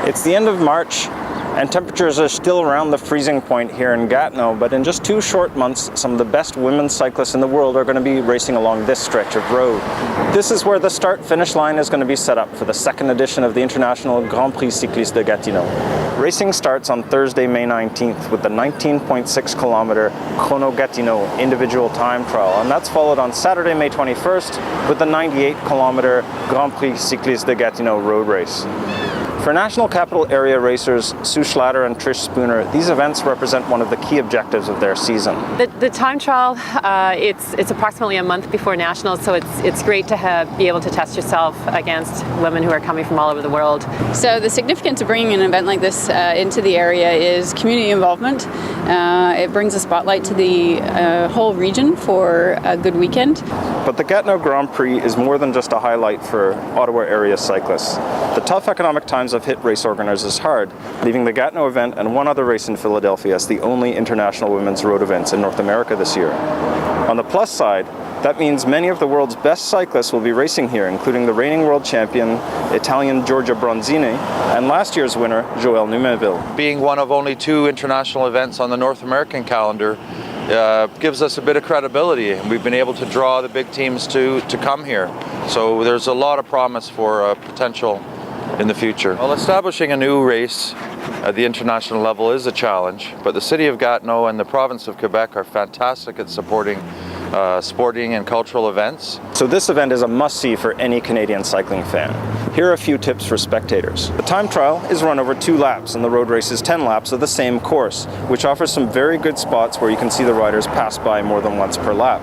It's the end of March, and temperatures are still around the freezing point here in Gatineau, but in just 2 short months, some of the best women's cyclists in the world are going to be racing along this stretch of road. This is where the start-finish line is going to be set up for the second edition of the International Grand Prix Cycliste de Gatineau. Racing starts on Thursday, May 19th with the 19.6-kilometer Chrono Gatineau individual time trial, and that's followed on Saturday, May 21st with the 98-kilometer Grand Prix Cycliste de Gatineau road race. For National Capital Area racers Sue Schlatter and Trish Spooner, these events represent one of the key objectives of their season. The time trial, it's approximately a month before Nationals, so it's great to be able to test yourself against women who are coming from all over the world. So the significance of bringing an event like this into the area is community involvement. It brings a spotlight to the whole region for a good weekend. But the Gatineau Grand Prix is more than just a highlight for Ottawa area cyclists. The tough economic times have hit race organizers hard, leaving the Gatineau event and one other race in Philadelphia as the only international women's road events in North America this year. On the plus side, that means many of the world's best cyclists will be racing here, including the reigning world champion, Italian Giorgia Bronzini, and last year's winner, Joël Numainville. Being one of only 2 international events on the North American calendar gives us a bit of credibility, and we've been able to draw the big teams to come here. So there's a lot of promise for potential in the future. Well, establishing a new race at the international level is a challenge, but the City of Gatineau and the Province of Quebec are fantastic at supporting sporting and cultural events. So this event is a must-see for any Canadian cycling fan. Here are a few tips for spectators. The time trial is run over 2 laps, and the road race is 10 laps of the same course, which offers some very good spots where you can see the riders pass by more than once per lap.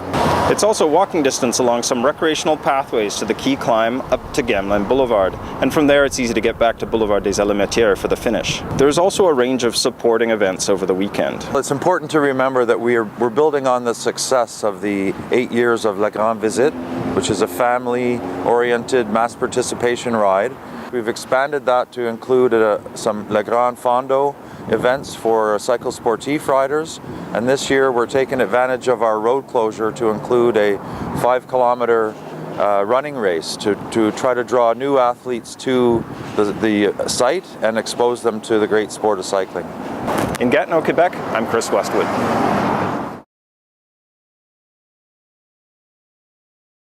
It's also walking distance along some recreational pathways to the key climb up to Gamelin Boulevard, and from there it's easy to get back to Boulevard des Alimentières for the finish. There's also a range of supporting events over the weekend. It's important to remember that we're building on the success of the 8 years of La Grande Visite, which is a family-oriented mass participation ride. We've expanded that to include some Le Grand Fondo events for cycle sportif riders, and this year we're taking advantage of our road closure to include a 5-kilometer running race to try to draw new athletes to the site and expose them to the great sport of cycling. In Gatineau, Quebec, I'm Kris Westwood.